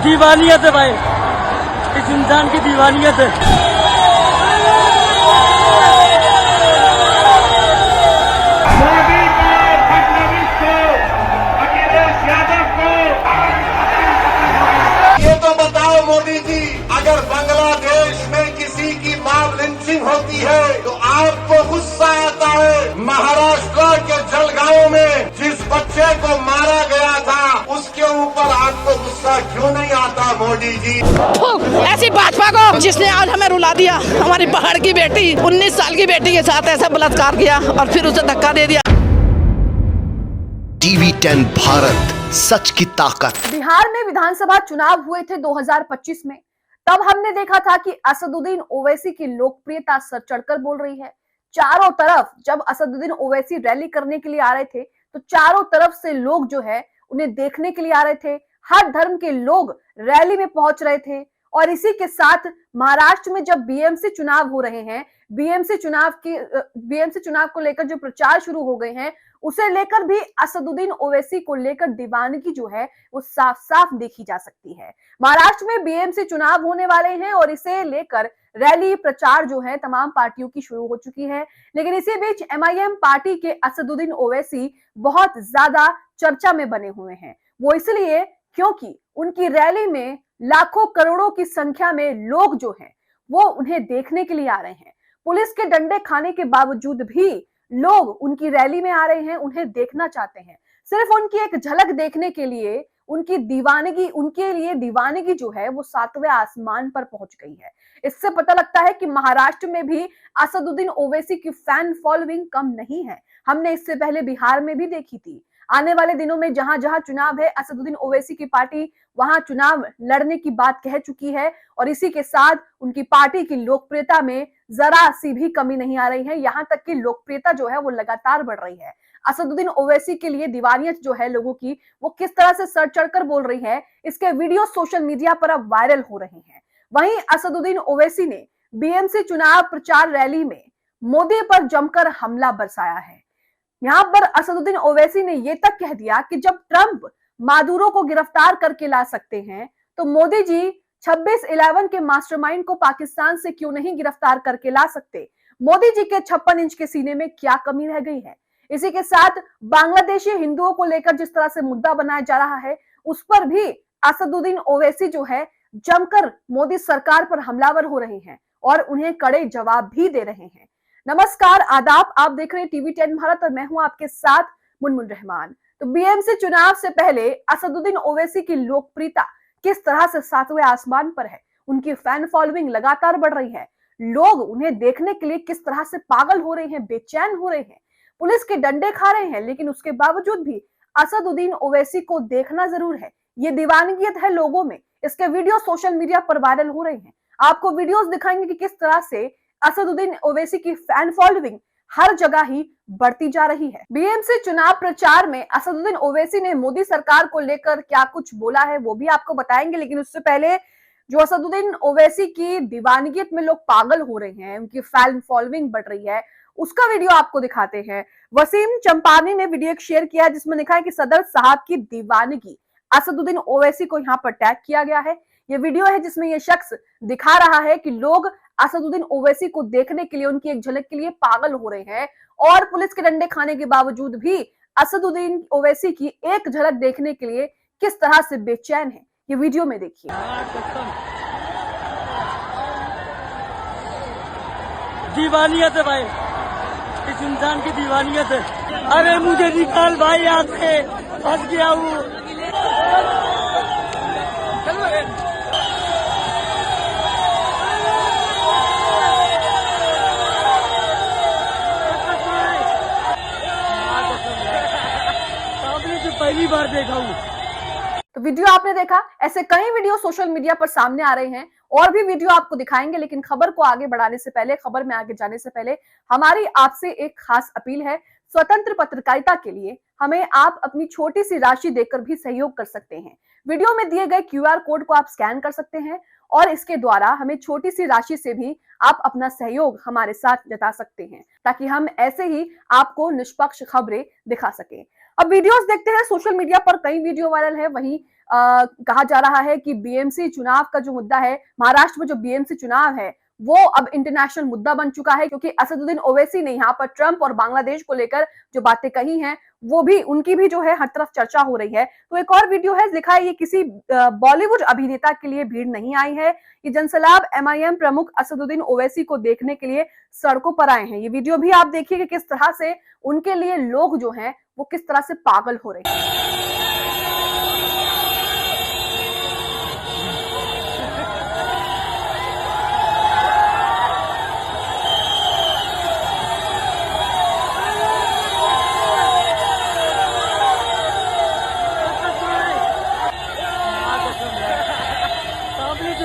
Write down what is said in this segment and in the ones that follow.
दीवानियत है भाई, इस इंसान की दीवानियत है। मोदी को, फडणवीस को, अखिलेश यादव को ये तो बताओ मोदी जी, अगर बांग्लादेश में किसी की मॉब लिंचिंग होती है तो आपको गुस्सा आता है। महाराष्ट्र के जलगांव में जिस बच्चे को मारा गया था उसके ऊपर आपको गुस्सा क्यों नहीं आता मोदी जी? ऐसी भाजपा को जिसने आज हमें रुला दिया, हमारी पहाड़ की बेटी 19 साल की बेटी के साथ ऐसा बलात्कार किया और फिर उसे धक्का दे दिया। TV10 भारत, सच की ताकत। बिहार में विधानसभा चुनाव हुए थे 2025 में। तब हमने देखा था कि असदुद्दीन ओवैसी की लोकप्रियता सर चढ़कर बोल रही है। चारों तरफ जब असदुद्दीन ओवैसी रैली करने के लिए आ रहे थे तो चारों तरफ से लोग जो है उन्हें देखने के लिए आ रहे थे। हर धर्म के लोग रैली में पहुंच रहे थे और इसी के साथ महाराष्ट्र में जब बीएमसी चुनाव हो रहे हैं, बीएमसी चुनाव को लेकर जो प्रचार शुरू हो गए हैं, उसे लेकर भी असदुद्दीन ओवैसी को लेकर दीवानगी जो है वो साफ साफ देखी जा सकती है। महाराष्ट्र में बीएमसी चुनाव होने वाले हैं और इसे लेकर रैली प्रचार जो है तमाम पार्टियों की शुरू हो चुकी है। लेकिन इसी बीच एमआईएम पार्टी के असदुद्दीन ओवैसी बहुत ज्यादा चर्चा में बने हुए हैं। वो इसलिए क्योंकि उनकी रैली में लाखों करोड़ों की संख्या में लोग जो हैं वो उन्हें देखने के लिए आ रहे हैं। पुलिस के डंडे खाने के बावजूद भी लोग उनकी रैली में आ रहे हैं, उन्हें देखना चाहते हैं। सिर्फ उनकी एक झलक देखने के लिए उनकी दीवानगी, उनके लिए दीवानगी जो है वो 7वें आसमान पर पहुंच गई है। इससे पता लगता है कि महाराष्ट्र में भी असदुद्दीन ओवैसी की फैन फॉलोइंग कम नहीं है। हमने इससे पहले बिहार में भी देखी थी। आने वाले दिनों में जहां जहां चुनाव है, असदुद्दीन ओवैसी की पार्टी वहां चुनाव लड़ने की बात कह चुकी है और इसी के साथ उनकी पार्टी की लोकप्रियता में जरा सी भी कमी नहीं आ रही है। यहां तक कि लोकप्रियता जो है वो लगातार बढ़ रही है। असदुद्दीन ओवैसी के लिए दीवानियत जो है लोगों की, वो किस तरह से सर चढ़कर बोल रही है, इसके वीडियो सोशल मीडिया पर अब वायरल हो रहे हैं। वहीं असदुद्दीन ओवैसी ने बीएमसी चुनाव प्रचार रैली में मोदी पर जमकर हमला बरसाया है। यहां पर असदुद्दीन ओवैसी ने यह तक कह दिया कि जब ट्रंप मादुरो को गिरफ्तार करके ला सकते हैं तो मोदी जी 26/11 के मास्टरमाइंड को पाकिस्तान से क्यों नहीं गिरफ्तार करके ला सकते? मोदी जी के 56 इंच के सीने में क्या कमी रह गई है? इसी के साथ बांग्लादेशी हिंदुओं को लेकर जिस तरह से मुद्दा बनाया जा रहा है, उस पर भी असदुद्दीन ओवैसी जो है जमकर मोदी सरकार पर हमलावर हो रहे हैं और उन्हें कड़े जवाब भी दे रहे हैं। नमस्कार, आदाब, आप देख रहे हैं TV10 भारत और मैं हूं आपके साथ मुनमुन रहमान। तो बीएमसी चुनाव से पहले असदुद्दीन ओवैसी की लोकप्रियता किस तरह से 7वें आसमान पर है, उनकी फैन फॉलोइंग लगातार बढ़ रही है, लोग उन्हें देखने के लिए किस तरह से पागल हो रहे हैं, बेचैन हो रहे हैं, पुलिस के डंडे खा रहे हैं, लेकिन उसके बावजूद भी असदुद्दीन ओवैसी को देखना जरूर है। ये दीवानगियत है लोगों में। इसके वीडियो सोशल मीडिया पर वायरल हो रहे हैं। आपको वीडियोस दिखाएंगे कि किस तरह से असदुद्दीन ओवैसी की फैन फॉलोइंग हर जगह ही बढ़ती जा रही है। बीएमसी चुनाव प्रचार में असदुद्दीन ओवैसी ने मोदी सरकार को लेकर क्या कुछ बोला है वो भी आपको बताएंगे, लेकिन उससे पहले जो असदुद्दीन ओवैसी की दीवानगियत में लोग पागल हो रहे हैं, उनकी फैन फॉलोइंग बढ़ रही है, उसका वीडियो आपको दिखाते हैं। वसीम चंपानी ने वीडियो शेयर किया जिसमें लिखा है कि सदर साहब की दीवानगी, असदुद्दीन ओवैसी को यहाँ पर टैग किया गया है। ये वीडियो है जिसमें ये शख्स दिखा रहा है कि लोग असदुद्दीन ओवैसी को देखने के लिए, उनकी एक झलक के लिए पागल हो रहे हैं और पुलिस के डंडे खाने के बावजूद भी असदुद्दीन ओवैसी की एक झलक देखने के लिए किस तरह से बेचैन है, ये वीडियो में देखिए। दीवानियत है भाई, इस इंसान की दीवानियत है। अरे मुझे निकाल भाई, यहाँ से फंस गया हूँ। पहली बार देखा हूँ। तो वीडियो आपने देखा, ऐसे कई वीडियो सोशल मीडिया पर सामने आ रहे हैं और भी वीडियो आपको दिखाएंगे, लेकिन खबर को आगे बढ़ाने से पहले, खबर में आगे जाने से पहले हमारी आपसे एक खास अपील है। स्वतंत्र पत्रकारिता के लिए हमें आप अपनी छोटी सी राशि देकर भी सहयोग कर सकते हैं। वीडियो में दिए गए QR कोड को आप स्कैन कर सकते हैं और इसके द्वारा हमें छोटी सी राशि से भी आप अपना सहयोग हमारे साथ जता सकते हैं ताकि हम ऐसे ही आपको निष्पक्ष खबरें दिखा सकें। अब वीडियोस देखते हैं, सोशल मीडिया पर कई वीडियो वायरल है। वहीं कहा जा रहा है कि बीएमसी चुनाव का जो मुद्दा है, महाराष्ट्र में जो बीएमसी चुनाव है वो अब इंटरनेशनल मुद्दा बन चुका है, क्योंकि असदुद्दीन ओवैसी ने यहाँ पर ट्रंप और बांग्लादेश को लेकर जो बातें कही हैं वो भी, उनकी भी जो है हर तरफ चर्चा हो रही है। तो एक और वीडियो है, लिखा है ये किसी बॉलीवुड अभिनेता के लिए भीड़ नहीं आई है, ये जनसैलाब एमआईएम प्रमुख असदुद्दीन ओवैसी को देखने के लिए सड़कों पर आए हैं। ये वीडियो भी आप देखिए कि किस तरह से उनके लिए लोग जो हैं वो किस तरह से पागल हो रहे हैं।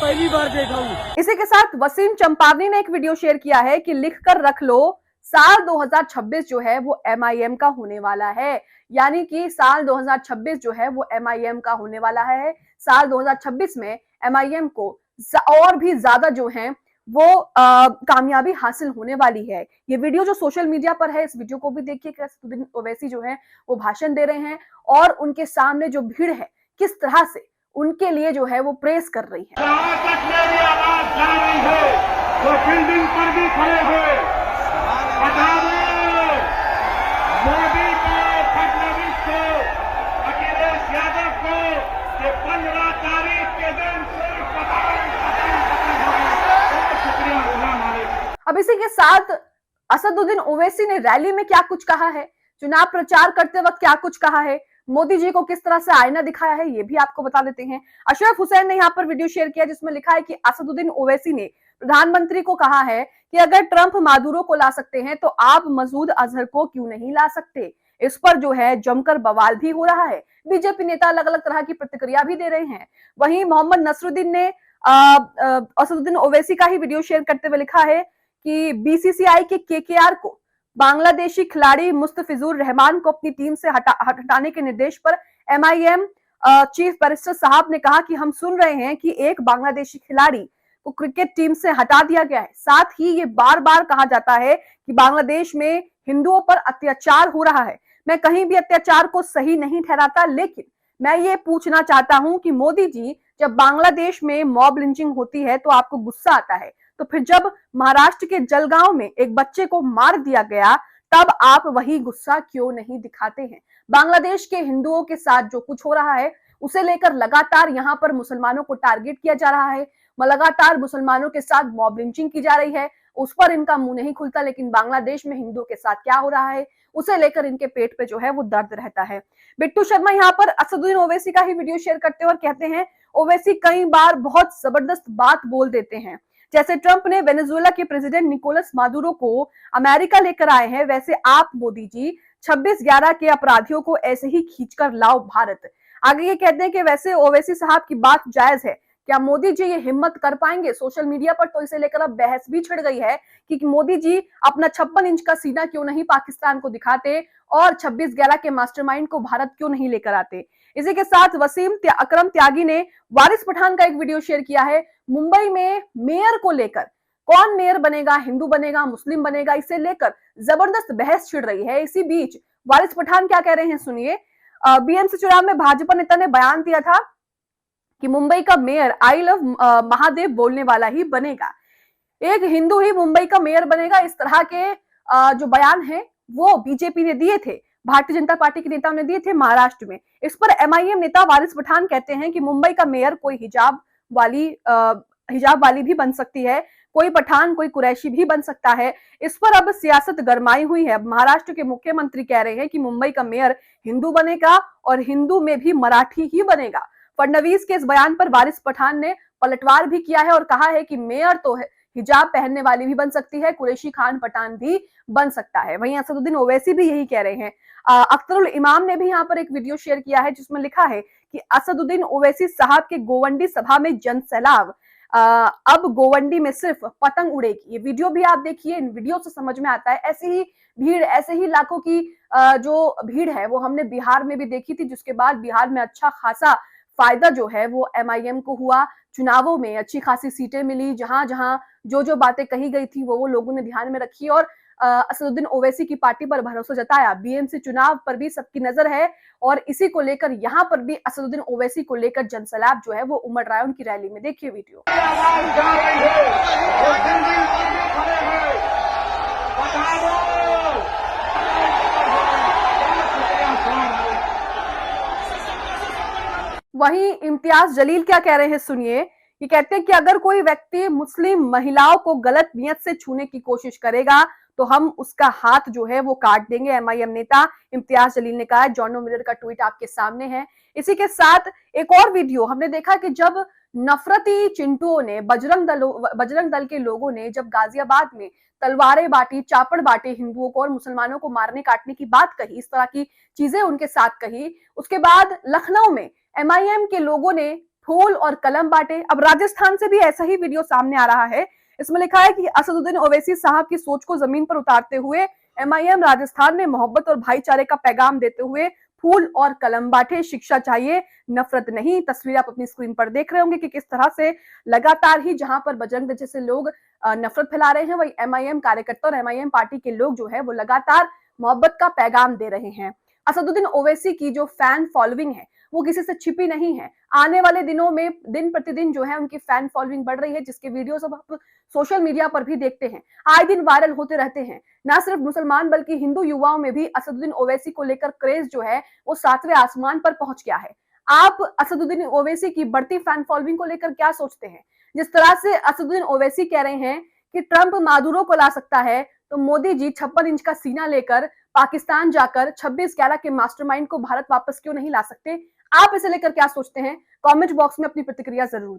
पहली बार देखा हूँ। इसी के साथ वसीम चंपावनी ने एक वीडियो शेयर किया है कि लिख कर रख लो, साल 2026 जो है वो एमआईएम का होने वाला है। यानी कि साल 2026 जो है वो एमआईएम का होने वाला है। साल 2026 में एमआईएम को और भी ज्यादा जो है वो कामयाबी हासिल होने वाली है। ये वीडियो जो सोशल मीडिया पर है, इस वीडियो को भी देखिए कि असदुद्दीन ओवैसी जो है वो भाषण दे रहे हैं और उनके सामने जो भीड़ है किस तरह से उनके लिए जो है वो प्रेस कर रही है। जहां तक मेरी आवाज जा रही है वो बिल्डिंग पर भी खड़े हुए बता दो, मोदी को, फडणवीस को, अखिलेश यादव को कि 15 तारीख के दिन सिर्फ शुक्रिया गुलाम आले। अब इसी के साथ असदुद्दीन ओवैसी ने रैली में क्या कुछ कहा है, चुनाव प्रचार करते वक्त क्या कुछ कहा है, मोदी जी को किस तरह से आईना दिखाया है, ये भी आपको बता देते हैं। अशरफ हुसैन ने यहाँ पर वीडियो शेयर किया जिसमें लिखा है कि असदुद्दीन ओवैसी ने प्रधानमंत्री को कहा है कि अगर ट्रंप मादुरो को ला सकते हैं तो आप मसूद अजहर को क्यों नहीं ला सकते। इस पर जो है जमकर बवाल भी हो रहा है। बीजेपी नेता अलग अलग तरह की प्रतिक्रिया भी दे रहे हैं। वहीं मोहम्मद नसरुद्दीन ने असदुद्दीन ओवैसी का ही वीडियो शेयर करते हुए लिखा है कि बीसीसीआई के केकेआर को बांग्लादेशी खिलाड़ी मुस्तफिजुर रहमान को अपनी टीम से हटाने के निर्देश पर एमआईएम चीफ बैरिस्टर साहब ने कहा कि हम सुन रहे हैं कि एक बांग्लादेशी खिलाड़ी को क्रिकेट टीम से हटा दिया गया है। साथ ही ये बार बार कहा जाता है कि बांग्लादेश में हिंदुओं पर अत्याचार हो रहा है। मैं कहीं भी अत्याचार को सही नहीं ठहराता, लेकिन मैं ये पूछना चाहता हूं कि मोदी जी, जब बांग्लादेश में मॉब लिंचिंग होती है तो आपको गुस्सा आता है, तो फिर जब महाराष्ट्र के जलगांव में एक बच्चे को मार दिया गया तब आप वही गुस्सा क्यों नहीं दिखाते हैं। बांग्लादेश के हिंदुओं के साथ जो कुछ हो रहा है उसे लेकर लगातार यहाँ पर मुसलमानों को टारगेट किया जा रहा है, लगातार मुसलमानों के साथ मॉब लिंचिंग की जा रही है, उस पर इनका मुंह नहीं खुलता। लेकिन बांग्लादेश में हिंदुओं के साथ क्या हो रहा है उसे लेकर इनके पेट पे जो है वो दर्द रहता है। बिट्टू शर्मा यहाँ पर असदुद्दीन ओवैसी का ही वीडियो शेयर करते हैं और कहते हैं ओवैसी कई बार बहुत जबरदस्त बात बोल देते हैं। जैसे ट्रंप ने वेनेजुएला के प्रेसिडेंट निकोलस मादुरो को अमेरिका लेकर आए हैं, वैसे आप मोदी जी 26/11 के अपराधियों को ऐसे ही खींचकर लाओ भारत। आगे ये कहते हैं कि वैसे ओवैसी साहब की बात जायज है, क्या मोदी जी ये हिम्मत कर पाएंगे। सोशल मीडिया पर तो इसे लेकर अब बहस भी छिड़ गई है कि मोदी जी अपना 56 इंच का सीना क्यों नहीं पाकिस्तान को दिखाते और 26/11 के मास्टरमाइंड को भारत क्यों नहीं लेकर आते। इसी के साथ वसीम अकरम त्यागी ने वारिस पठान का एक वीडियो शेयर किया है। मुंबई में मेयर को लेकर, कौन मेयर बनेगा, हिंदू बनेगा, मुस्लिम बनेगा, इसे लेकर जबरदस्त बहस छिड़ रही है। इसी बीच वारिस पठान क्या कह रहे हैं सुनिए। बीएमसी चुनाव में भाजपा नेता ने बयान दिया था कि मुंबई का मेयर आई लव महादेव बोलने वाला ही बनेगा, एक हिंदू ही मुंबई का मेयर बनेगा। इस तरह के जो बयान है वो बीजेपी ने दिए थे, भारतीय जनता पार्टी के नेताओं ने दिए थे महाराष्ट्र में। इस पर एमआईएम नेता वारिस पठान कहते हैं कि मुंबई का मेयर कोई हिजाब वाली भी बन सकती है, कोई पठान, कोई कुरैशी भी बन सकता है। इस पर अब सियासत गरमाई हुई है। महाराष्ट्र के मुख्यमंत्री कह रहे हैं कि मुंबई का मेयर हिंदू बनेगा और हिंदू में भी मराठी ही बनेगा। फडणवीस के इस बयान पर वारिस पठान ने पलटवार भी किया है और कहा है कि मेयर तो हिजाब पहनने वाली भी बन सकती है, कुरैशी खान पठान भी बन सकता है। वहीं असदुद्दीन ओवैसी भी यही कह रहे हैं। अख्तरुल इमाम ने भी यहाँ पर एक वीडियो शेयर किया है जिसमें लिखा है कि असदुद्दीन ओवैसी साहब के गोवंडी सभा में जन सैलाब, अब गोवंडी में सिर्फ पतंग उड़ेगी। ये वीडियो भी आप देखिए, इन वीडियो से समझ में आता है। ऐसी ही भीड़, ऐसे ही लाखों की जो भीड़ है वो हमने बिहार में भी देखी थी, जिसके बाद बिहार में अच्छा खासा फायदा जो है वो एमआईएम को हुआ। चुनावों में अच्छी खासी सीटें मिली, जहां जहां जो जो बातें कही गई थी वो लोगों ने ध्यान में रखी और असदुद्दीन ओवैसी की पार्टी पर भरोसा जताया। बीएमसी चुनाव पर भी सबकी नजर है और इसी को लेकर यहाँ पर भी असदुद्दीन ओवैसी को लेकर जनसैलाब जो है वो उमड़ रहा है उनकी रैली में। देखिए वीडियो। आवाज जा रही है, वो दिल दिल पर भी खड़े हैं। बता दो। वहीं इम्तियाज जलील क्या कह रहे हैं सुनिए। ये कहते हैं कि अगर कोई व्यक्ति मुस्लिम महिलाओं को गलत नियत से छूने की कोशिश करेगा तो हम उसका हाथ जो है वो काट देंगे। एमआईएम नेता इम्तियाज जलील ने कहा है। जॉनो मिलर का ट्वीट आपके सामने है। इसी के साथ एक और वीडियो हमने देखा कि जब नफरती चिंटुओं ने बजरंग दल के लोगों ने जब गाजियाबाद में तलवारें बांटी, चापड़ बांटे, हिंदुओं को और मुसलमानों को मारने काटने की बात कही, इस तरह की चीजें उनके साथ कही, उसके बाद लखनऊ में एमआईएम के लोगों ने फूल और कलम बांटे। अब राजस्थान से भी ऐसा ही वीडियो सामने आ रहा है। इसमें लिखा है कि असदुद्दीन ओवैसी साहब की सोच को जमीन पर उतारते हुए एमआईएम राजस्थान ने मोहब्बत और भाईचारे का पैगाम देते हुए फूल और कलम बांटे। शिक्षा चाहिए, नफरत नहीं। तस्वीर आप अपनी स्क्रीन पर देख रहे होंगे कि किस तरह से लगातार ही जहां पर बजरंग दल जैसे लोग नफरत फैला रहे हैं, वही एमआईएम कार्यकर्ता और एमआईएम पार्टी के लोग जो है वो लगातार मोहब्बत का पैगाम दे रहे हैं। असदुद्दीन ओवैसी की जो फैन फॉलोइंग है वो किसी से छिपी नहीं है। आने वाले दिनों में दिन प्रतिदिन जो है उनकी फैन फॉलोइंग बढ़ रही है, जिसके वीडियोस अब आप सोशल मीडिया पर भी देखते हैं, आए दिन वायरल होते रहते हैं। न सिर्फ मुसलमान बल्कि हिंदू युवाओं में भी असदुद्दीन ओवैसी को लेकर क्रेज जो है वो 7वें आसमान पर पहुंच गया है। आप असदुद्दीन ओवैसी की बढ़ती फैन फॉलोइंग को लेकर क्या सोचते हैं? जिस तरह से असदुद्दीन ओवैसी कह रहे हैं कि ट्रंप मादुरो को ला सकता है, तो मोदी जी 56 इंच का सीना लेकर पाकिस्तान जाकर 26/11 के मास्टरमाइंड को भारत वापस क्यों नहीं ला सकते? आप इसे लेकर क्या सोचते हैं? कमेंट बॉक्स में अपनी प्रतिक्रिया जरूर